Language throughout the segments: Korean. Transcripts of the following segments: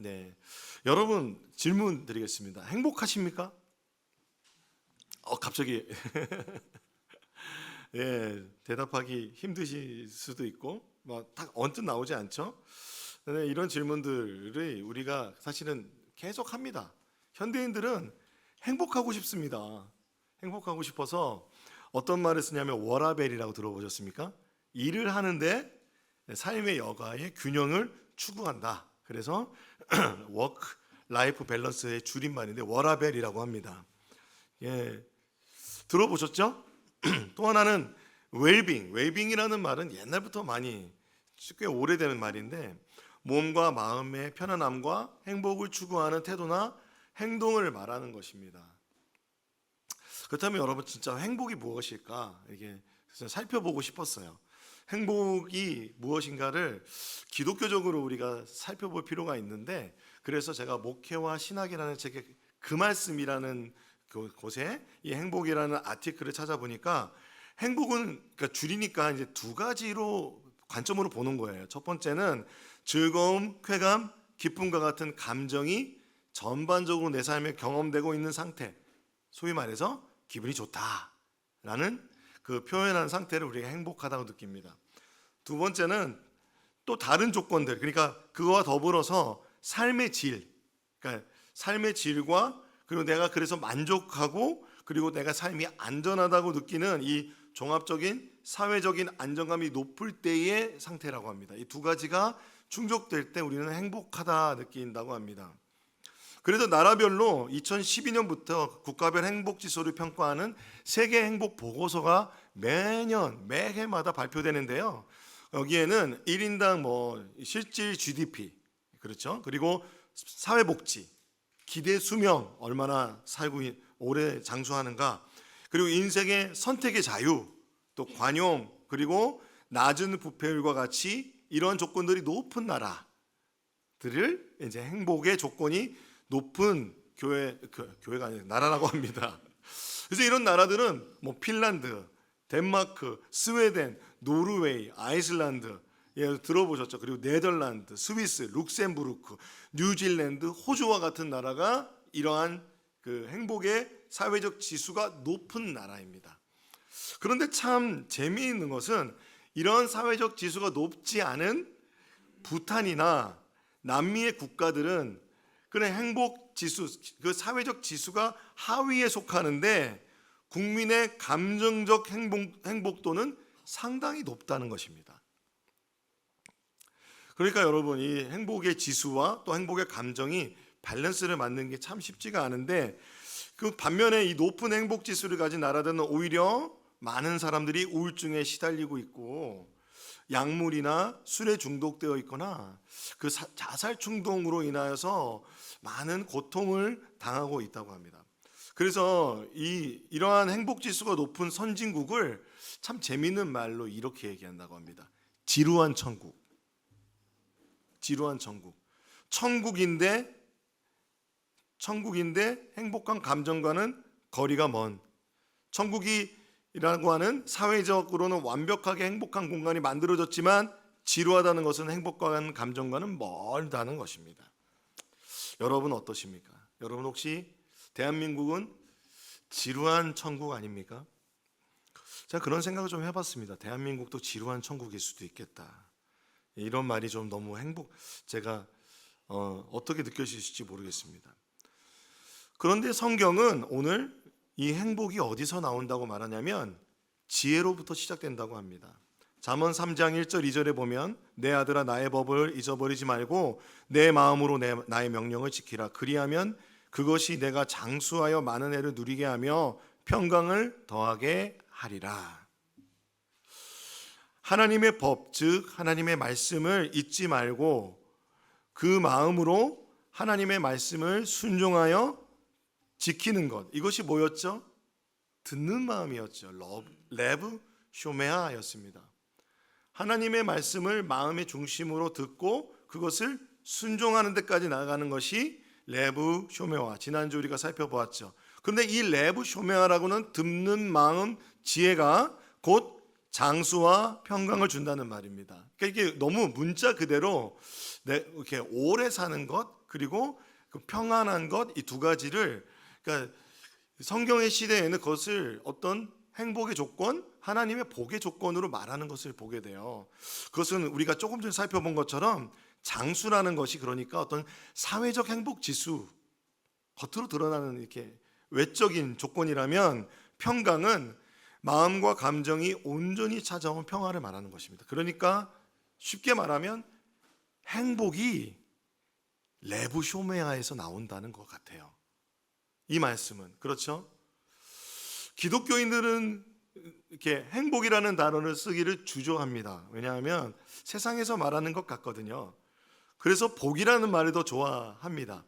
네, 여러분 질문 드리겠습니다. 행복하십니까? 갑자기 예, 대답하기 힘드실 수도 있고 딱 언뜻 나오지 않죠? 네, 이런 질문들을 우리가 사실은 계속 합니다. 현대인들은 행복하고 싶습니다. 행복하고 싶어서 어떤 말을 쓰냐면 워라밸이라고 들어보셨습니까? 일을 하는데 삶의 여가의 균형을 추구한다. 그래서 워크 라이프 밸런스의 줄임말인데 워라밸이라고 합니다. 예, 들어보셨죠? 또 하나는 웰빙이라는 말은 옛날부터 많이 꽤 오래되는 말인데 몸과 마음의 편안함과 행복을 추구하는 태도나 행동을 말하는 것입니다. 그렇다면 여러분 진짜 행복이 무엇일까? 이게 살펴보고 싶었어요. 행복이 무엇인가를 기독교적으로 우리가 살펴볼 필요가 있는데 그래서 제가 목회와 신학이라는 책에 그 말씀이라는 곳에 이 행복이라는 아티클을 찾아보니까 행복은 그러니까 줄이니까 이제 두 가지로 관점으로 보는 거예요. 첫 번째는 즐거움, 쾌감, 기쁨과 같은 감정이 전반적으로 내 삶에 경험되고 있는 상태, 소위 말해서 기분이 좋다라는 그 표현한 상태를 우리가 행복하다고 느낍니다. 두 번째는 또 다른 조건들, 그러니까 그거와 더불어서 삶의 질, 그러니까 삶의 질과 그리고 내가 그래서 만족하고 그리고 내가 삶이 안전하다고 느끼는 이 종합적인 사회적인 안정감이 높을 때의 상태라고 합니다. 이 두 가지가 충족될 때 우리는 행복하다 느낀다고 합니다. 그래서 나라별로 2012년부터 국가별 행복지수를 평가하는 세계 행복 보고서가 매해마다 발표되는데요. 여기에는 1인당 실질 GDP, 그렇죠? 그리고 사회복지, 기대 수명, 얼마나 살고 오래 장수하는가, 그리고 인생의 선택의 자유, 또 관용, 그리고 낮은 부패율과 같이 이런 조건들이 높은 나라들을 이제 행복의 조건이 높은 교회가 아니라 나라라고 합니다. 그래서 이런 나라들은 핀란드, 덴마크, 스웨덴, 노르웨이, 아이슬란드, 들어보셨죠? 그리고 네덜란드, 스위스, 룩셈부르크, 뉴질랜드, 호주와 같은 나라가 이러한 그 행복의 사회적 지수가 높은 나라입니다. 그런데 참 재미있는 것은 이런 사회적 지수가 높지 않은 부탄이나 남미의 국가들은 그런 행복 지수, 그 사회적 지수가 하위에 속하는데 국민의 감정적 행복도는 상당히 높다는 것입니다. 그러니까 여러분, 이 행복의 지수와 또 행복의 감정이 밸런스를 맞는 게 참 쉽지가 않은데 그 반면에 이 높은 행복 지수를 가진 나라들은 오히려 많은 사람들이 우울증에 시달리고 있고 약물이나 술에 중독되어 있거나 그 자살 충동으로 인하여서 많은 고통을 당하고 있다고 합니다. 그래서 이러한 행복 지수가 높은 선진국을 참 재미있는 말로 이렇게 얘기한다고 합니다. 지루한 천국. 지루한 천국. 천국인데 행복한 감정과는 거리가 먼, 천국이라고 하는 사회적으로는 완벽하게 행복한 공간이 만들어졌지만 지루하다는 것은 행복한 감정과는 멀다는 것입니다. 여러분 어떠십니까? 여러분 혹시 대한민국은 지루한 천국 아닙니까? 제가 그런 생각을 좀 해봤습니다. 대한민국도 지루한 천국일 수도 있겠다. 이런 말이 좀 너무 제가 어떻게 느껴지실지 모르겠습니다. 그런데 성경은 오늘 이 행복이 어디서 나온다고 말하냐면 지혜로부터 시작된다고 합니다. 잠언 3장 1절 2절에 보면 내 아들아 나의 법을 잊어버리지 말고 내 마음으로 나의 명령을 지키라. 그리하면 그것이 내가 장수하여 많은 애를 누리게 하며 평강을 더하게 하리라. 하나님의 법, 즉 하나님의 말씀을 잊지 말고 그 마음으로 하나님의 말씀을 순종하여 지키는 것, 이것이 뭐였죠? 듣는 마음이었죠. 레브 쇼메아였습니다. 하나님의 말씀을 마음의 중심으로 듣고 그것을 순종하는 데까지 나아가는 것이 레브 쇼메아. 지난주 우리가 살펴보았죠. 그런데 이 레브 쇼메아라고는 듣는 마음, 지혜가 곧 장수와 평강을 준다는 말입니다. 그러니까 이게 너무 문자 그대로 이렇게 오래 사는 것, 그리고 그 평안한 것, 이 두 가지를, 그러니까 성경의 시대에는 그것을 어떤 행복의 조건, 하나님의 복의 조건으로 말하는 것을 보게 돼요. 그것은 우리가 조금 전에 살펴본 것처럼 장수라는 것이, 그러니까 어떤 사회적 행복 지수, 겉으로 드러나는 이렇게 외적인 조건이라면, 평강은 마음과 감정이 온전히 찾아온 평화를 말하는 것입니다. 그러니까 쉽게 말하면 행복이 레부쇼메아에서 나온다는 것 같아요. 이 말씀은, 그렇죠? 기독교인들은 이렇게 행복이라는 단어를 쓰기를 주저합니다. 왜냐하면 세상에서 말하는 것 같거든요. 그래서 복이라는 말을 더 좋아합니다.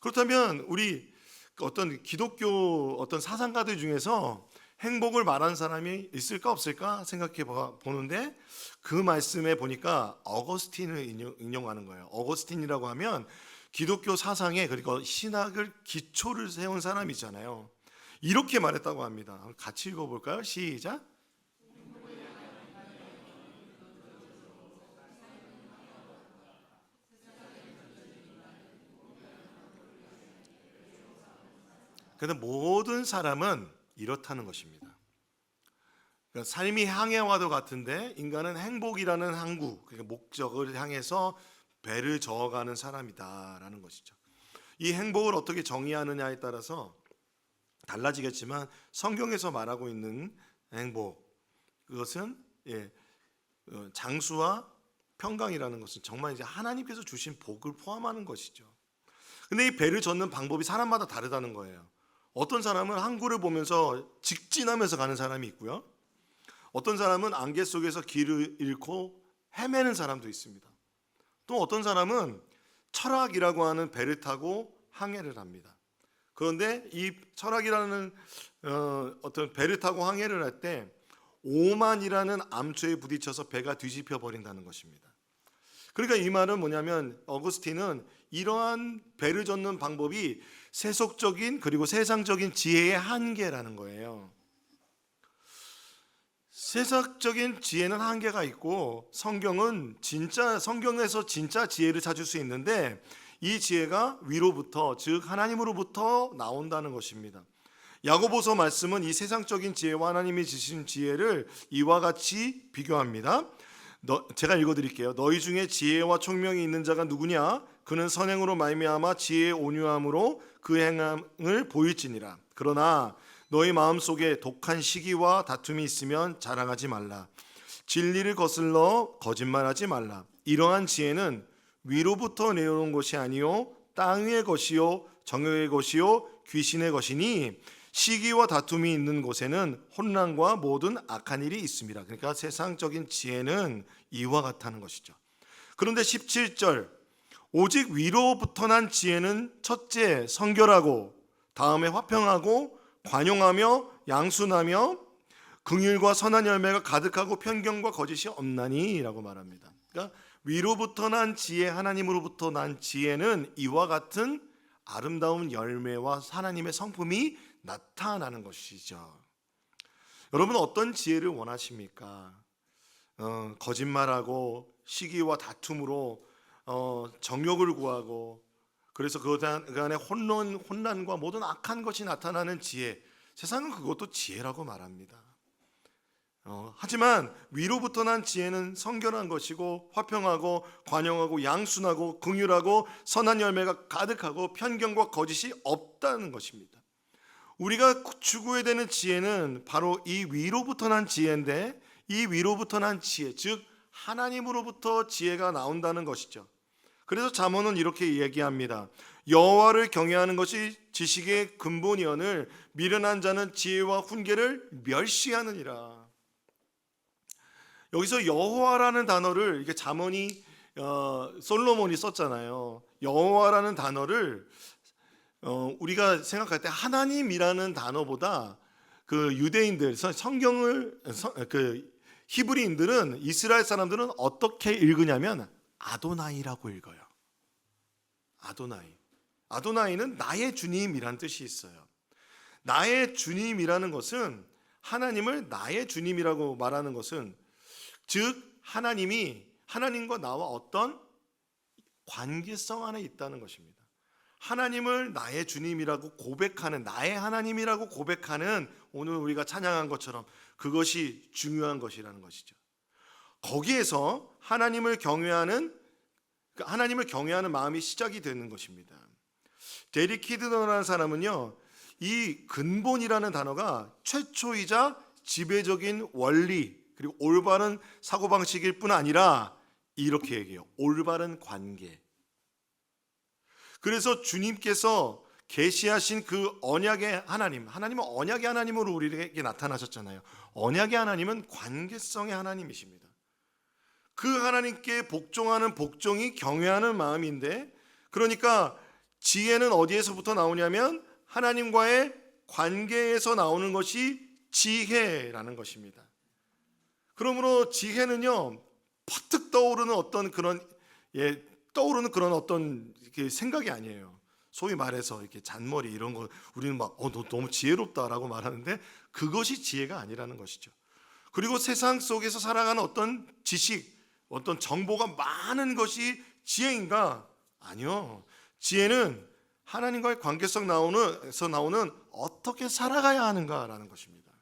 그렇다면 우리 어떤 기독교 어떤 사상가들 중에서 행복을 말하는 사람이 있을까 없을까 생각해 보는데, 그 말씀에 보니까 어거스틴을 인용하는 거예요. 어거스틴이라고 하면 기독교 사상에, 그리고 신학을 기초를 세운 사람이잖아요. 이렇게 말했다고 합니다. 같이 읽어볼까요? 시작. 그런데 모든 사람은 이렇다는 것입니다. 그러니까 삶이 항해와도 같은데 인간은 행복이라는 항구, 그러니까 목적을 향해서 배를 저어가는 사람이다라는 것이죠. 이 행복을 어떻게 정의하느냐에 따라서 달라지겠지만, 성경에서 말하고 있는 행복, 그것은 장수와 평강이라는 것은 정말 이제 하나님께서 주신 복을 포함하는 것이죠. 근데 이 배를 젓는 방법이 사람마다 다르다는 거예요. 어떤 사람은 항구를 보면서 직진하면서 가는 사람이 있고요. 어떤 사람은 안개 속에서 길을 잃고 헤매는 사람도 있습니다. 또 어떤 사람은 철학이라고 하는 배를 타고 항해를 합니다. 그런데 이 철학이라는 어떤 배를 타고 항해를 할 때 오만이라는 암초에 부딪혀서 배가 뒤집혀 버린다는 것입니다. 그러니까 이 말은 뭐냐면, 어거스틴은 이러한 배를 젓는 방법이 세속적인 그리고 세상적인 지혜의 한계라는 거예요. 세상적인 지혜는 한계가 있고, 성경에서 진짜 지혜를 찾을 수 있는데, 이 지혜가 위로부터, 즉 하나님으로부터 나온다는 것입니다. 야고보서 말씀은 이 세상적인 지혜와 하나님이 주신 지혜를 이와 같이 비교합니다. 제가 읽어드릴게요. 너희 중에 지혜와 총명이 있는 자가 누구냐? 그는 선행으로 말미암아 지혜의 온유함으로 그 행함을 보일지니라. 그러나 너희 마음속에 독한 시기와 다툼이 있으면 자랑하지 말라. 진리를 거슬러 거짓말하지 말라. 이러한 지혜는 위로부터 내려온 것이 아니요 땅 위의 것이요 정욕의 것이요 귀신의 것이니, 시기와 다툼이 있는 곳에는 혼란과 모든 악한 일이 있습니다. 그러니까 세상적인 지혜는 이와 같다는 것이죠. 그런데 17절, 오직 위로부터 난 지혜는 첫째 성결하고, 다음에 화평하고, 관용하며 양순하며, 긍휼과 선한 열매가 가득하고 편견과 거짓이 없나니 라고 말합니다. 그러니까 위로부터 난 지혜, 하나님으로부터 난 지혜는 이와 같은 아름다운 열매와 하나님의 성품이 나타나는 것이죠. 여러분, 어떤 지혜를 원하십니까? 거짓말하고 시기와 다툼으로 정욕을 구하고, 그래서 그 안에 혼란과 모든 악한 것이 나타나는 지혜, 세상은 그것도 지혜라고 말합니다. 하지만 위로부터 난 지혜는 성결한 것이고, 화평하고 관용하고 양순하고 긍휼하고 선한 열매가 가득하고 편견과 거짓이 없다는 것입니다. 우리가 추구해야 되는 지혜는 바로 이 위로부터 난 지혜인데, 이 위로부터 난 지혜, 즉 하나님으로부터 지혜가 나온다는 것이죠. 그래서 잠언은 이렇게 얘기합니다. 여호와를 경외하는 것이 지식의 근본이오늘 미련한 자는 지혜와 훈계를 멸시하느니라. 여기서 여호와라는 단어를, 이게 잠언이 솔로몬이 썼잖아요. 여호와라는 단어를 우리가 생각할 때 하나님이라는 단어보다 그 유대인들, 성경을 그 히브리인들은, 이스라엘 사람들은 어떻게 읽으냐면 아도나이라고 읽어요. 아도나이는 나의 주님이란 뜻이 있어요. 나의 주님이라는 것은, 하나님을 나의 주님이라고 말하는 것은, 즉 하나님과 나와 어떤 관계성 안에 있다는 것입니다. 하나님을 나의 주님이라고 고백하는, 나의 하나님이라고 고백하는, 오늘 우리가 찬양한 것처럼 그것이 중요한 것이라는 것이죠. 거기에서 하나님을 경외하는 마음이 시작이 되는 것입니다. 데릭 키드너라는 사람은요, 이 근본이라는 단어가 최초이자 지배적인 원리 그리고 올바른 사고방식일 뿐 아니라 이렇게 얘기해요. 올바른 관계. 그래서 주님께서 계시하신 그 언약의 하나님은 언약의 하나님으로 우리에게 나타나셨잖아요. 언약의 하나님은 관계성의 하나님이십니다. 그 하나님께 복종하는 복종이 경외하는 마음인데, 그러니까 지혜는 어디에서부터 나오냐면 하나님과의 관계에서 나오는 것이 지혜라는 것입니다. 그러므로 지혜는요, 퍼뜩 떠오르는 어떤 그런 어떤 생각이 아니에요. 소위 말해서 이렇게 잔머리 이런 거 우리는 막 너 너무 지혜롭다라고 말하는데 그것이 지혜가 아니라는 것이죠. 그리고 세상 속에서 살아가는 어떤 지식, 어떤 정보가 많은 것이 지혜인가? 아니요. 지혜는 하나님과의 관계성 에서 나오는 어떻게 살아가야 하는가라는 것입니다.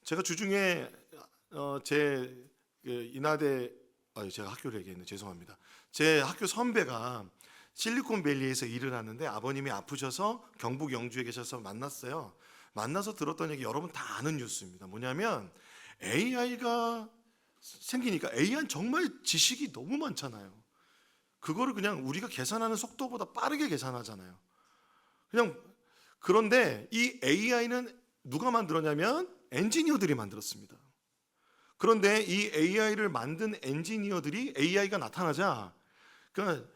제가 주중에 제 인하대 제가 학교를 얘기했네. 죄송합니다. 제 학교 선배가 실리콘밸리에서 일을 하는데 아버님이 아프셔서 경북 영주에 계셔서 만났어요. 만나서 들었던 얘기 여러분 다 아는 뉴스입니다. 뭐냐면 AI가 생기니까 AI는 정말 지식이 너무 많잖아요. 그거를 그냥 우리가 계산하는 속도보다 빠르게 계산하잖아요. 그런데 이 AI는 누가 만들었냐면 엔지니어들이 만들었습니다. 그런데 이 AI를 만든 엔지니어들이 AI가 나타나자 그러니까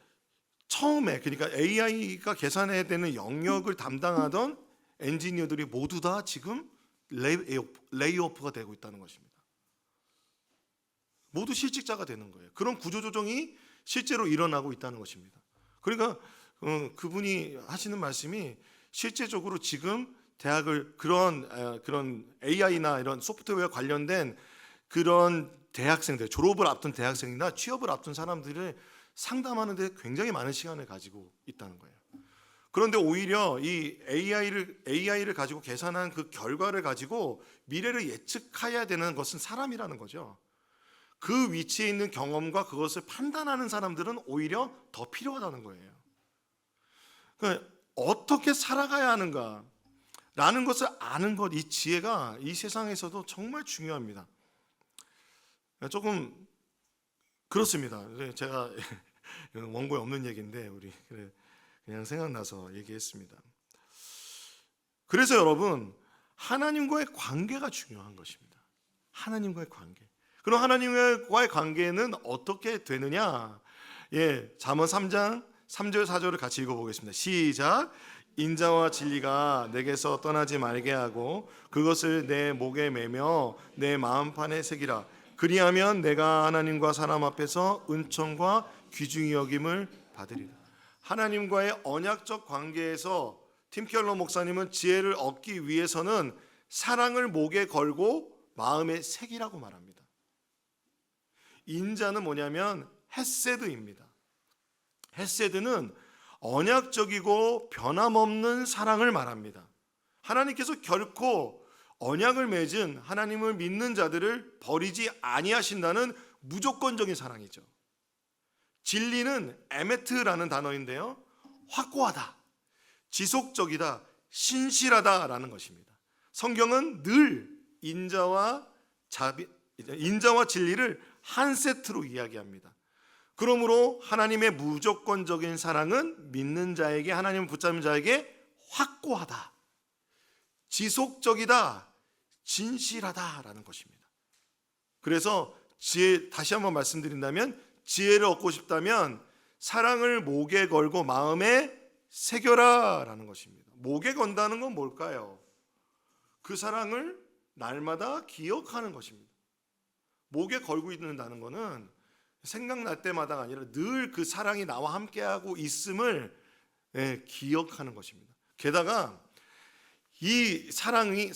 AI가 계산해야 되는 영역을 담당하던 엔지니어들이 모두 다 지금 레이오프가 되고 있다는 것입니다. 모두 실직자가 되는 거예요. 그런 구조조정이 실제로 일어나고 있다는 것입니다. 그러니까 그분이 하시는 말씀이 실제적으로 지금 대학을 그런 AI나 이런 소프트웨어 관련된 그런 대학생들, 졸업을 앞둔 대학생이나 취업을 앞둔 사람들을 상담하는 데 굉장히 많은 시간을 가지고 있다는 거예요. 그런데 오히려 이 AI를 가지고 계산한 그 결과를 가지고 미래를 예측해야 되는 것은 사람이라는 거죠. 그 위치에 있는 경험과 그것을 판단하는 사람들은 오히려 더 필요하다는 거예요. 그러니까 어떻게 살아가야 하는가라는 것을 아는 것, 이 지혜가 이 세상에서도 정말 중요합니다. 조금 그렇습니다. 제가 원고에 없는 얘기인데 우리 그냥 생각나서 얘기했습니다. 그래서 여러분, 하나님과의 관계가 중요한 것입니다. 하나님과의 관계. 그럼 하나님과의 관계는 어떻게 되느냐? 잠언 3장 3절 4절을 같이 읽어보겠습니다. 시작. 인자와 진리가 내게서 떠나지 말게 하고 그것을 내 목에 매며 내 마음판에 새기라. 그리하면 내가 하나님과 사람 앞에서 은총과 귀중히 여김을 받으리라. 하나님과의 언약적 관계에서 팀 켈러 목사님은 지혜를 얻기 위해서는 사랑을 목에 걸고 마음에 새기라고 말합니다. 인자는 뭐냐면 헤세드입니다. 헤세드는 언약적이고 변함없는 사랑을 말합니다. 하나님께서 결코 언약을 맺은 하나님을 믿는 자들을 버리지 아니하신다는 무조건적인 사랑이죠. 진리는 에메트라는 단어인데요, 확고하다, 지속적이다, 신실하다라는 것입니다. 성경은 늘 인자와 진리를 한 세트로 이야기합니다. 그러므로 하나님의 무조건적인 사랑은 믿는 자에게, 하나님을 붙잡는 자에게 확고하다, 지속적이다, 진실하다라는 것입니다. 그래서 다시 한번 말씀드린다면, 지혜를 얻고 싶다면 사랑을 목에 걸고 마음에 새겨라라는 것입니다. 목에 건다는 건 뭘까요? 그 사랑을 날마다 기억하는 것입니다. 목에 걸고 있는다는 것은 생각날 때마다가 아니라 늘 그 사랑이 나와 함께하고 있음을 기억하는 것입니다. 게다가 이 사랑이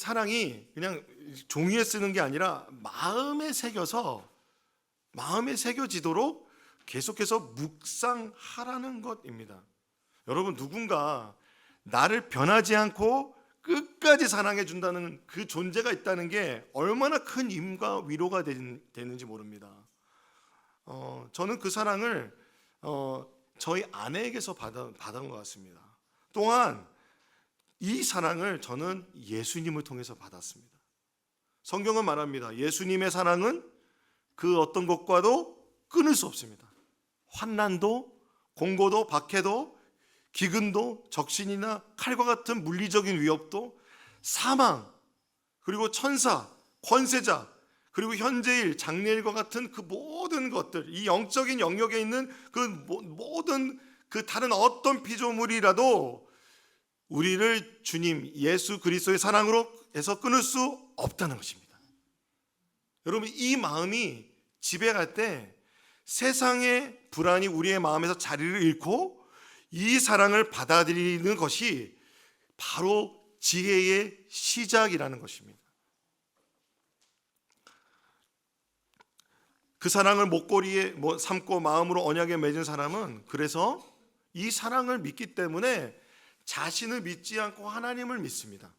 그냥 종이에 쓰는 게 아니라 마음에 새겨지도록 계속해서 묵상하라는 것입니다. 여러분, 누군가 나를 변하지 않고 끝까지 사랑해 준다는 그 존재가 있다는 게 얼마나 큰 힘과 위로가 되는지 모릅니다. 저는 그 사랑을 저희 아내에게서 받은 것 같습니다. 또한 이 사랑을 저는 예수님을 통해서 받았습니다. 성경은 말합니다. 예수님의 사랑은 그 어떤 것과도 끊을 수 없습니다. 환난도 공고도 박해도 기근도 적신이나 칼과 같은 물리적인 위협도 사망 그리고 천사 권세자 그리고 현재일 장래일과 같은 그 모든 것들, 이 영적인 영역에 있는 그 모든 그 다른 어떤 피조물이라도 우리를 주님 예수 그리스도의 사랑으로 해서 끊을 수 없다는 것입니다. 여러분, 이 마음이 집에 갈 때 세상의 불안이 우리의 마음에서 자리를 잃고 이 사랑을 받아들이는 것이 바로 지혜의 시작이라는 것입니다. 그 사랑을 목걸이에 삼고 마음으로 언약에 맺은 사람은 그래서 이 사랑을 믿기 때문에 자신을 믿지 않고 하나님을 믿습니다.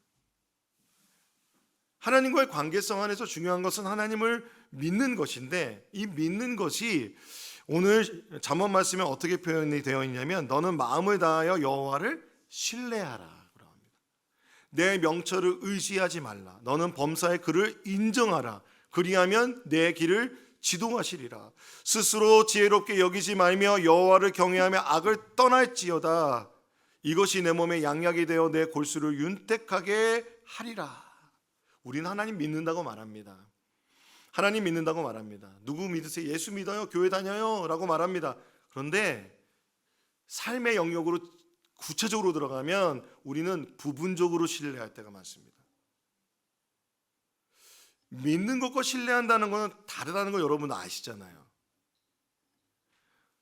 하나님과의 관계성 안에서 중요한 것은 하나님을 믿는 것인데, 이 믿는 것이 오늘 잠언 말씀에 어떻게 표현이 되어 있냐면 너는 마음을 다하여 여호와를 신뢰하라 합니다. 내 명철을 의지하지 말라. 너는 범사의 그를 인정하라. 그리하면 내 길을 지도하시리라. 스스로 지혜롭게 여기지 말며 여호와를 경외하며 악을 떠날지어다. 이것이 내 몸에 양약이 되어 내 골수를 윤택하게 하리라. 우리는 하나님 믿는다고 말합니다. 하나님 믿는다고 말합니다. 누구 믿으세요? 예수 믿어요? 교회 다녀요? 라고 말합니다. 그런데 삶의 영역으로 구체적으로 들어가면 우리는 부분적으로 신뢰할 때가 많습니다. 믿는 것과 신뢰한다는 것은 다르다는 거 여러분 아시잖아요.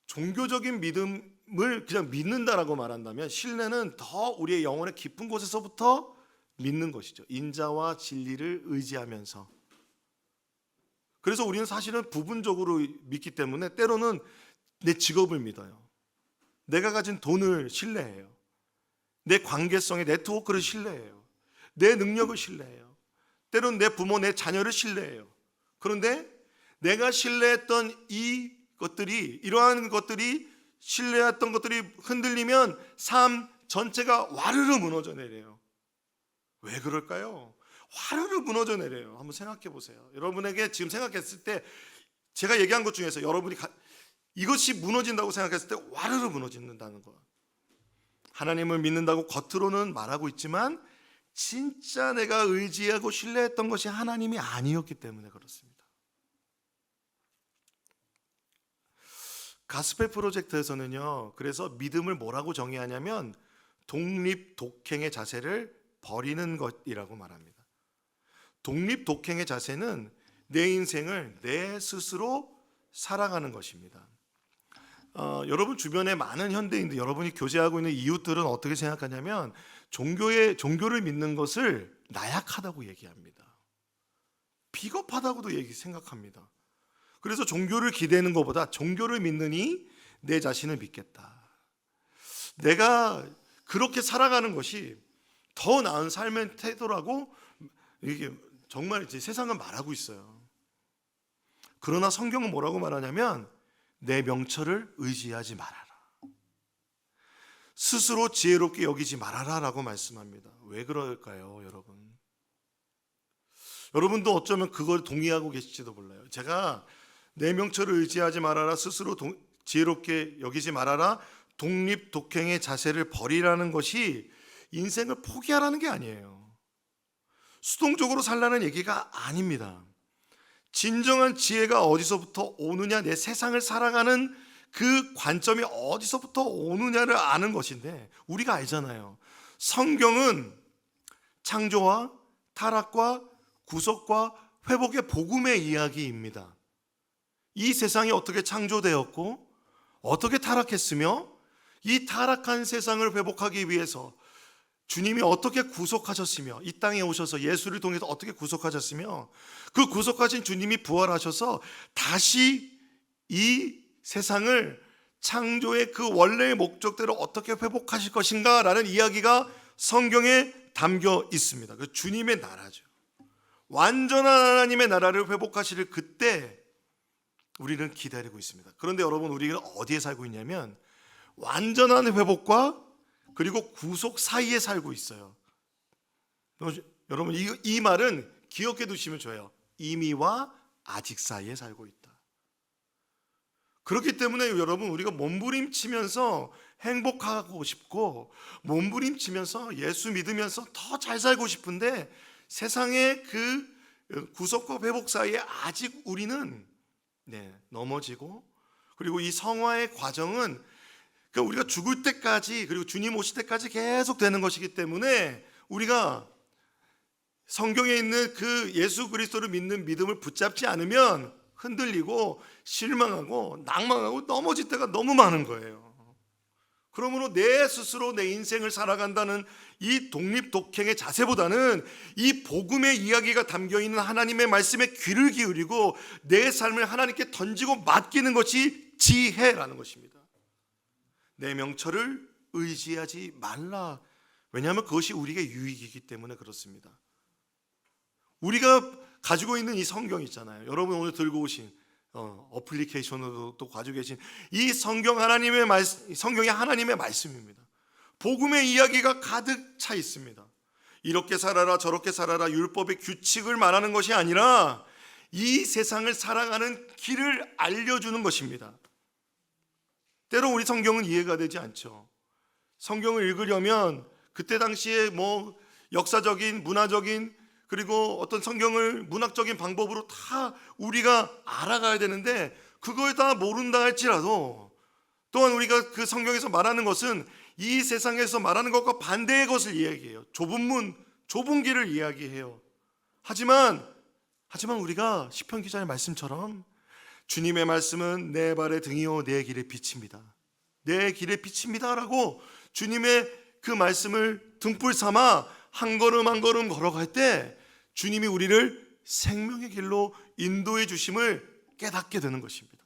종교적인 믿음을 그냥 믿는다라고 말한다면 신뢰는 더 우리의 영혼의 깊은 곳에서부터 믿는 것이죠. 인자와 진리를 의지하면서. 그래서 우리는 사실은 부분적으로 믿기 때문에 때로는 내 직업을 믿어요. 내가 가진 돈을 신뢰해요. 내 관계성의 네트워크를 신뢰해요. 내 능력을 신뢰해요. 때로는 내 부모, 내 자녀를 신뢰해요. 그런데 내가 신뢰했던 이러한 것들이 신뢰했던 것들이 흔들리면 삶 전체가 와르르 무너져 내려요. 왜 그럴까요? 화르르 무너져 내려요. 한번 생각해 보세요. 여러분에게 지금 생각했을 때 제가 얘기한 것 중에서 여러분이 이것이 무너진다고 생각했을 때 와르르 무너진다는 거. 하나님을 믿는다고 겉으로는 말하고 있지만 진짜 내가 의지하고 신뢰했던 것이 하나님이 아니었기 때문에 그렇습니다. 가스펠 프로젝트에서는요, 그래서 믿음을 뭐라고 정의하냐면 독립 독행의 자세를 버리는 것이라고 말합니다. 독립 독행의 자세는 내 인생을 내 스스로 살아가는 것입니다. 여러분 주변에 많은 현대인들, 여러분이 교제하고 있는 이웃들은 어떻게 생각하냐면 종교를 믿는 것을 나약하다고 얘기합니다. 비겁하다고도 생각합니다. 그래서 종교를 기대는 것보다 종교를 믿느니 내 자신을 믿겠다. 내가 그렇게 살아가는 것이 더 나은 삶의 태도라고 이게 정말 이제 세상은 말하고 있어요. 그러나 성경은 뭐라고 말하냐면 내 명철을 의지하지 말아라. 스스로 지혜롭게 여기지 말아라 라고 말씀합니다. 왜 그럴까요, 여러분? 여러분도 어쩌면 그걸 동의하고 계실지도 몰라요. 제가 내 명철을 의지하지 말아라, 스스로 지혜롭게 여기지 말아라, 독립 독행의 자세를 버리라는 것이 인생을 포기하라는 게 아니에요. 수동적으로 살라는 얘기가 아닙니다. 진정한 지혜가 어디서부터 오느냐, 내 세상을 살아가는 그 관점이 어디서부터 오느냐를 아는 것인데, 우리가 알잖아요. 성경은 창조와 타락과 구속과 회복의 복음의 이야기입니다. 이 세상이 어떻게 창조되었고 어떻게 타락했으며 이 타락한 세상을 회복하기 위해서 주님이 어떻게 구속하셨으며 이 땅에 오셔서 예수를 통해서 어떻게 구속하셨으며 그 구속하신 주님이 부활하셔서 다시 이 세상을 창조의 그 원래의 목적대로 어떻게 회복하실 것인가 라는 이야기가 성경에 담겨 있습니다. 그 주님의 나라죠. 완전한 하나님의 나라를 회복하실 그때 우리는 기다리고 있습니다. 그런데 여러분, 우리가 어디에 살고 있냐면 완전한 회복과 그리고 구속 사이에 살고 있어요. 여러분, 이 말은 기억해 두시면 좋아요. 이미와 아직 사이에 살고 있다. 그렇기 때문에 여러분, 우리가 몸부림치면서 행복하고 싶고 몸부림치면서 예수 믿으면서 더 잘 살고 싶은데 세상의 그 구속과 회복 사이에 아직 우리는 넘어지고, 그리고 이 성화의 과정은 우리가 죽을 때까지, 그리고 주님 오실 때까지 계속 되는 것이기 때문에 우리가 성경에 있는 그 예수 그리스도를 믿는 믿음을 붙잡지 않으면 흔들리고 실망하고 낭망하고 넘어질 때가 너무 많은 거예요. 그러므로 내 스스로 내 인생을 살아간다는 이 독립독행의 자세보다는 이 복음의 이야기가 담겨있는 하나님의 말씀에 귀를 기울이고 내 삶을 하나님께 던지고 맡기는 것이 지혜라는 것입니다. 내 명철을 의지하지 말라. 왜냐하면 그것이 우리에게 유익이기 때문에 그렇습니다. 우리가 가지고 있는 이 성경 있잖아요. 여러분 오늘 들고 오신 어플리케이션으로 또 가지고 계신 이 성경, 성경이 하나님의 말씀입니다. 복음의 이야기가 가득 차 있습니다. 이렇게 살아라 저렇게 살아라 율법의 규칙을 말하는 것이 아니라 이 세상을 살아가는 길을 알려주는 것입니다. 때로 우리 성경은 이해가 되지 않죠. 성경을 읽으려면 그때 당시에 역사적인, 문화적인, 그리고 어떤 성경을 문학적인 방법으로 다 우리가 알아가야 되는데 그걸 다 모른다 할지라도, 또한 우리가 그 성경에서 말하는 것은 이 세상에서 말하는 것과 반대의 것을 이야기해요. 좁은 문, 좁은 길을 이야기해요. 하지만 우리가 시편 기자의 말씀처럼 주님의 말씀은 내 발의 등이요 내 길의 빛입니다. 내 길의 빛입니다 라고 주님의 그 말씀을 등불 삼아 한 걸음 한 걸음 걸어갈 때 주님이 우리를 생명의 길로 인도해 주심을 깨닫게 되는 것입니다.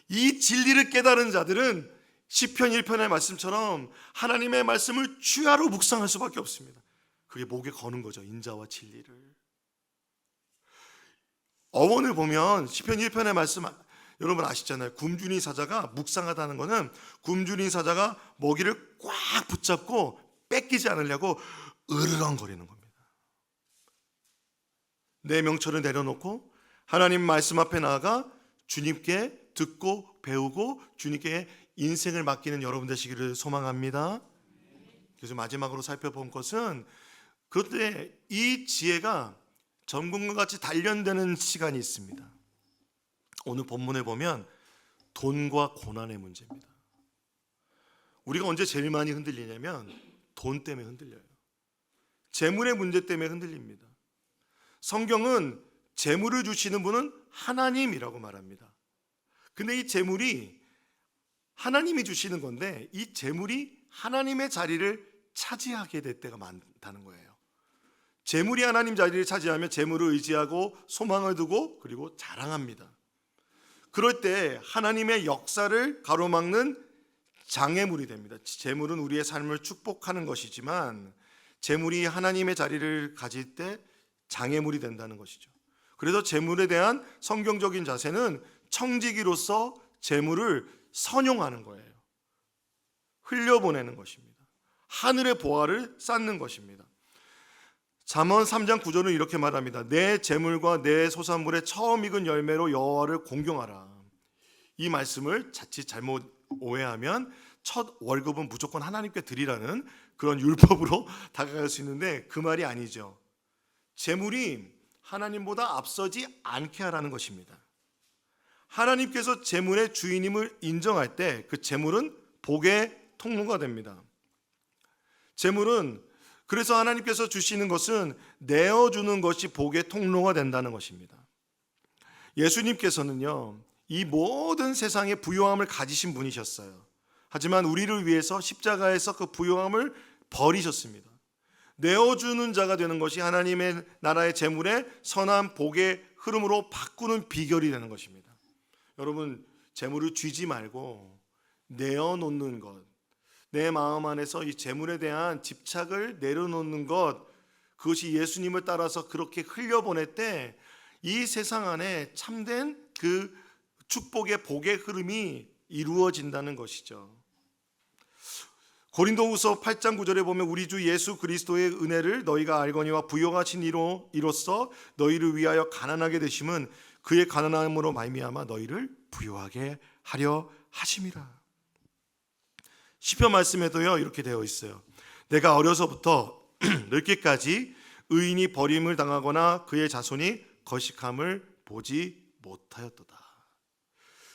이 진리를 깨달은 자들은 시편 1편의 말씀처럼 하나님의 말씀을 주야로 묵상할 수밖에 없습니다. 그게 목에 거는 거죠. 인자와 진리를. 어원을 보면 시편 1편의 말씀 여러분 아시잖아요. 굶주린 사자가 묵상하다는 것은 굶주린 사자가 먹이를 꽉 붙잡고 뺏기지 않으려고 으르렁거리는 겁니다. 내 명철을 내려놓고 하나님 말씀 앞에 나아가 주님께 듣고 배우고 주님께 인생을 맡기는 여러분 되시기를 소망합니다. 그래서 마지막으로 살펴본 것은, 그런데 이 지혜가 전군과 같이 단련되는 시간이 있습니다. 오늘 본문에 보면 돈과 고난의 문제입니다. 우리가 언제 제일 많이 흔들리냐면 돈 때문에 흔들려요. 재물의 문제 때문에 흔들립니다. 성경은 재물을 주시는 분은 하나님이라고 말합니다. 근데 이 재물이 하나님이 주시는 건데 이 재물이 하나님의 자리를 차지하게 될 때가 많다는 거예요. 재물이 하나님 자리를 차지하면 재물을 의지하고 소망을 두고 그리고 자랑합니다. 그럴 때 하나님의 역사를 가로막는 장애물이 됩니다. 재물은 우리의 삶을 축복하는 것이지만 재물이 하나님의 자리를 가질 때 장애물이 된다는 것이죠. 그래서 재물에 대한 성경적인 자세는 청지기로서 재물을 선용하는 거예요. 흘려보내는 것입니다. 하늘의 보화를 쌓는 것입니다. 잠언 3장 9절은 이렇게 말합니다. 내 재물과 내 소산물의 처음 익은 열매로 여호와를 공경하라. 이 말씀을 자칫 잘못 오해하면 첫 월급은 무조건 하나님께 드리라는 그런 율법으로 다가갈 수 있는데 그 말이 아니죠. 재물이 하나님보다 앞서지 않게 하라는 것입니다. 하나님께서 재물의 주인임을 인정할 때 그 재물은 복의 통로가 됩니다. 재물은, 그래서 하나님께서 주시는 것은 내어주는 것이 복의 통로가 된다는 것입니다. 예수님께서는요, 이 모든 세상의 부요함을 가지신 분이셨어요. 하지만 우리를 위해서 십자가에서 그 부요함을 버리셨습니다. 내어주는 자가 되는 것이 하나님의 나라의 재물의 선한 복의 흐름으로 바꾸는 비결이 되는 것입니다. 여러분, 재물을 쥐지 말고 내어놓는 것, 내 마음 안에서 이 재물에 대한 집착을 내려놓는 것, 그것이 예수님을 따라서 그렇게 흘려보낼 때 이 세상 안에 참된 그 축복의 복의 흐름이 이루어진다는 것이죠. 고린도후서 8장 9절에 보면 우리 주 예수 그리스도의 은혜를 너희가 알거니와 부요하신 이로써 너희를 위하여 가난하게 되심은 그의 가난함으로 말미암아 너희를 부요하게 하려 하심이라. 시편 말씀에도요 이렇게 되어 있어요. 내가 어려서부터 늙기까지 의인이 버림을 당하거나 그의 자손이 거식함을 보지 못하였도다.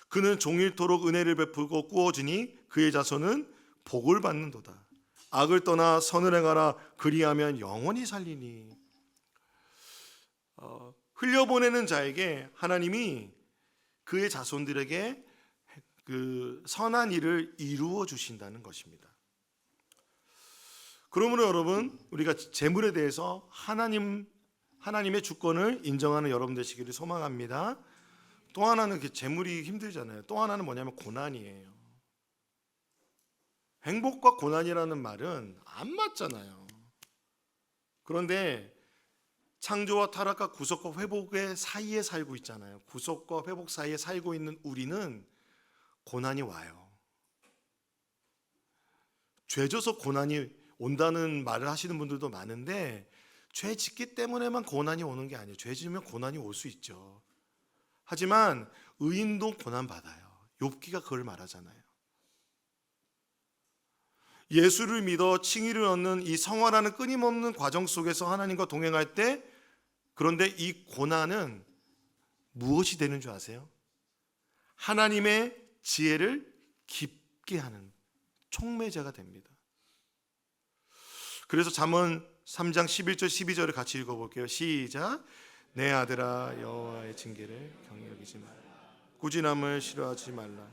그는 종일토록 은혜를 베풀고 꾸어주니 그의 자손은 복을 받는도다. 악을 떠나 선을 행하라. 그리하면 영원히 살리니. 흘려보내는 자에게 하나님이 그의 자손들에게 그 선한 일을 이루어 주신다는 것입니다. 그러므로 여러분, 우리가 재물에 대해서 하나님의 주권을 인정하는 여러분 되시기를 소망합니다. 또 하나는 재물이 힘들잖아요. 또 하나는 뭐냐면 고난이에요. 행복과 고난이라는 말은 안 맞잖아요. 그런데 창조와 타락과 구속과 회복의 사이에 살고 있잖아요. 구속과 회복 사이에 살고 있는 우리는 고난이 와요. 죄 져서 고난이 온다는 말을 하시는 분들도 많은데 죄 짓기 때문에만 고난이 오는 게 아니에요. 죄 지으면 고난이 올 수 있죠. 하지만 의인도 고난 받아요. 욥기가 그걸 말하잖아요. 예수를 믿어 칭의를 얻는 이 성화라는 끊임없는 과정 속에서 하나님과 동행할 때, 그런데 이 고난은 무엇이 되는 줄 아세요? 하나님의 지혜를 깊게 하는 촉매제가 됩니다. 그래서 잠언 3장 11절 12절을 같이 읽어볼게요. 시작. 내 아들아 여호와의 징계를 경히 여기지 말라. 꾸지람을 싫어하지 말라.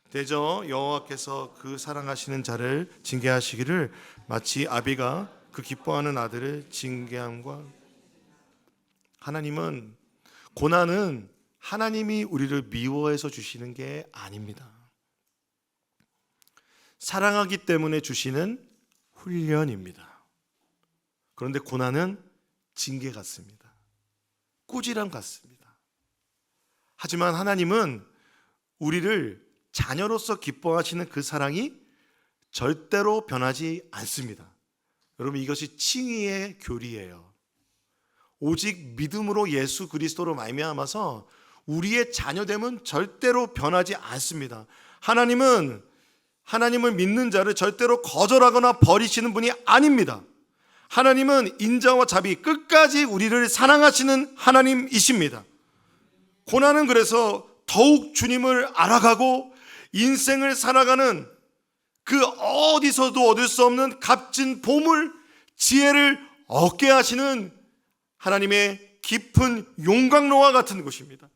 대저 여호와께서 그 사랑하시는 자를 징계하시기를 마치 아비가 그 기뻐하는 아들을 징계함과. 하나님은, 고난은 하나님이 우리를 미워해서 주시는 게 아닙니다. 사랑하기 때문에 주시는 훈련입니다. 그런데 고난은 징계 같습니다. 꾸지람 같습니다. 하지만 하나님은 우리를 자녀로서 기뻐하시는 그 사랑이 절대로 변하지 않습니다. 여러분, 이것이 칭의의 교리예요. 오직 믿음으로 예수 그리스도로 말미암아서 우리의 자녀됨은 절대로 변하지 않습니다. 하나님은 하나님을 믿는 자를 절대로 거절하거나 버리시는 분이 아닙니다. 하나님은 인자와 자비, 끝까지 우리를 사랑하시는 하나님이십니다. 고난은 그래서 더욱 주님을 알아가고 인생을 살아가는 그 어디서도 얻을 수 없는 값진 보물, 지혜를 얻게 하시는 하나님의 깊은 용광로와 같은 곳입니다.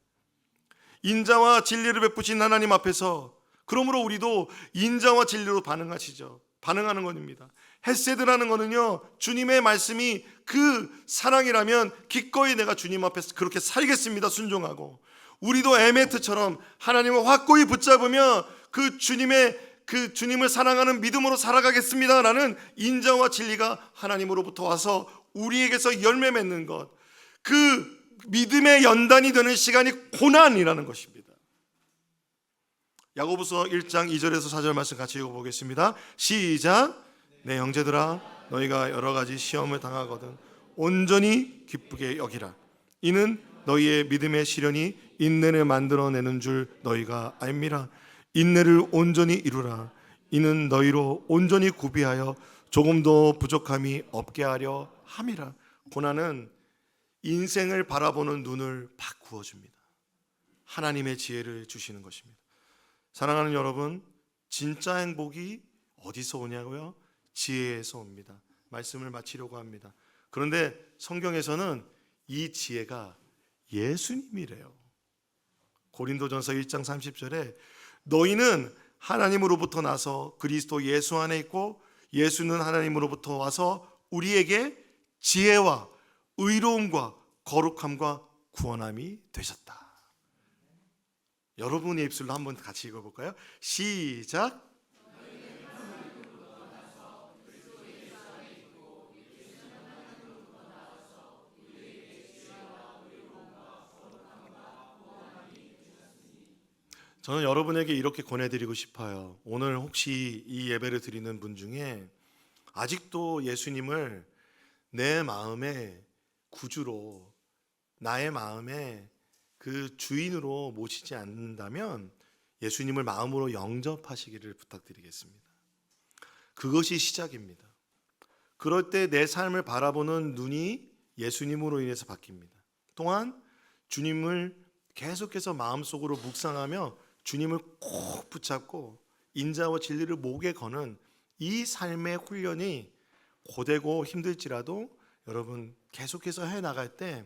인자와 진리를 베푸신 하나님 앞에서, 그러므로 우리도 인자와 진리로 반응하는 것입니다. 헤세드라는 것은요, 주님의 말씀이 그 사랑이라면 기꺼이 내가 주님 앞에서 그렇게 살겠습니다. 순종하고. 우리도 에메트처럼 하나님을 확고히 붙잡으며 그 주님을 사랑하는 믿음으로 살아가겠습니다 라는 인자와 진리가 하나님으로부터 와서 우리에게서 열매 맺는 것, 그 믿음의 연단이 되는 시간이 고난이라는 것입니다. 야고보서 1장 2절에서 4절 말씀 같이 읽어보겠습니다. 시작. 내 형제들아, 너희가 여러 가지 시험을 당하거든 온전히 기쁘게 여기라. 이는 너희의 믿음의 시련이 인내를 만들어내는 줄 너희가 알미라. 인내를 온전히 이루라. 이는 너희로 온전히 구비하여 조금도 부족함이 없게 하려 함이라. 고난은 인생을 바라보는 눈을 바꾸어 줍니다. 하나님의 지혜를 주시는 것입니다. 사랑하는 여러분, 진짜 행복이 어디서 오냐고요? 지혜에서 옵니다. 말씀을 마치려고 합니다. 그런데 성경에서는 이 지혜가 예수님이래요. 고린도전서 1장 30절에 너희는 하나님으로부터 나서 그리스도 예수 안에 있고 예수는 하나님으로부터 와서 우리에게 지혜와 의로움과 거룩함과 구원함이 되셨다. 여러분의 입술로 한번 같이 읽어볼까요? 시작. 저는 여러분에게 이렇게 권해드리고 싶어요. 오늘 혹시 이 예배를 드리는 분 중에 아직도 예수님을 내 마음의 구주로, 나의 마음의 그 주인으로 모시지 않는다면 예수님을 마음으로 영접하시기를 부탁드리겠습니다. 그것이 시작입니다. 그럴 때 내 삶을 바라보는 눈이 예수님으로 인해서 바뀝니다. 또한 주님을 계속해서 마음속으로 묵상하며 주님을 꼭 붙잡고 인자와 진리를 목에 거는 이 삶의 훈련이 고되고 힘들지라도 여러분 계속해서 해나갈 때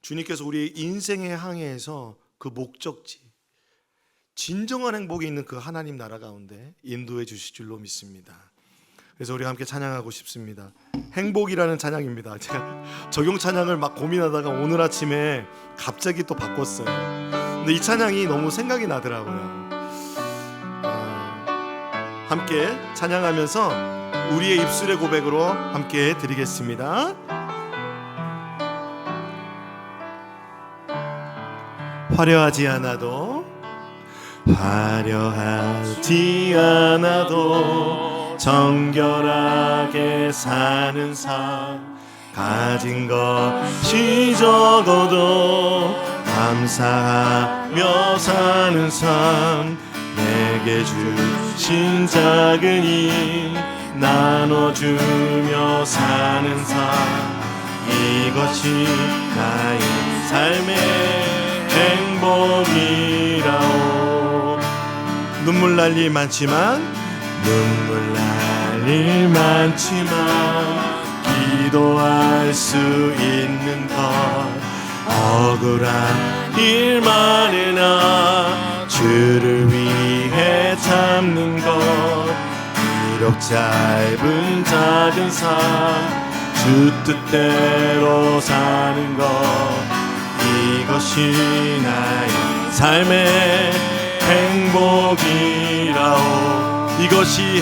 주님께서 우리의 인생의 항해에서 그 목적지, 진정한 행복이 있는 그 하나님 나라 가운데 인도해 주실 줄로 믿습니다. 그래서 우리 함께 찬양하고 싶습니다. 행복이라는 찬양입니다. 제가 적용 찬양을 막 고민하다가 오늘 아침에 갑자기 또 바꿨어요. 근데 이 찬양이 너무 생각이 나더라고요. 함께 찬양하면서 우리의 입술의 고백으로 함께 드리겠습니다. 화려하지 않아도 정결하게 사는 삶, 가진 것이 적어도 감사하며 사는 삶, 내게 주신 작은 힘 나눠주며 사는 삶, 이것이 나의 삶의 행복이라오. 눈물 날 일 많지만 기도할 수 있는 것, 억울한 일 많으나 주를 위해 참는 것, 비록 짧은 작은 삶 주 뜻대로 사는 것, 이것이 나의 삶의 행복이라오. 이것이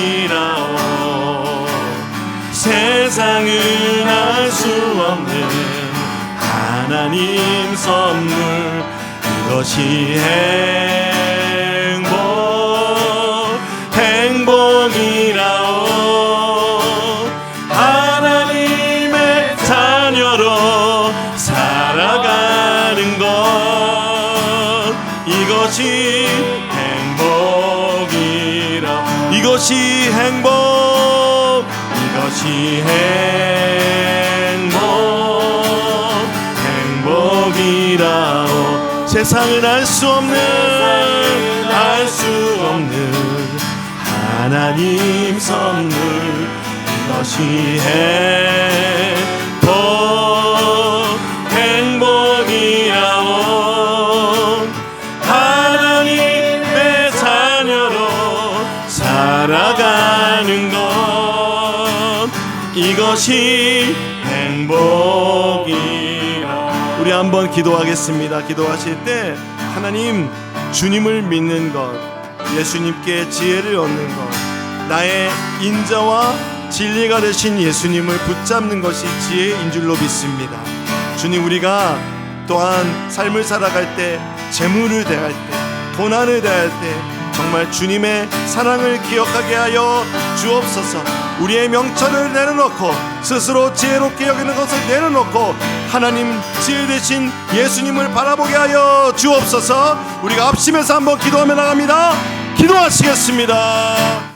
행복이라오. 세상은 알 수 없는 하나님 선물, 이것이 행복이라오. 하나님의 자녀로 살아가는 것, 이것이 행복이라오. 이것이 행복이라오. 세상은 알 수 없는 하나님 선물, 이것이 행복이라오. 하나님의 자녀로 살아가는 것, 이것이 행복이라. 우리 한번 기도하겠습니다. 기도하실 때 하나님, 주님을 믿는 것, 예수님께 지혜를 얻는 것, 나의 인자와 진리가 되신 예수님을 붙잡는 것이 지혜인 줄로 믿습니다. 주님, 우리가 또한 삶을 살아갈 때, 재물을 대할 때, 고난을 대할 때 정말 주님의 사랑을 기억하게 하여 주옵소서. 우리의 명철을 내려놓고 스스로 지혜롭게 여기는 것을 내려놓고 하나님 지혜 되신 예수님을 바라보게 하여 주옵소서. 우리가 합심해서 한번 기도하며 나갑니다. 기도하시겠습니다.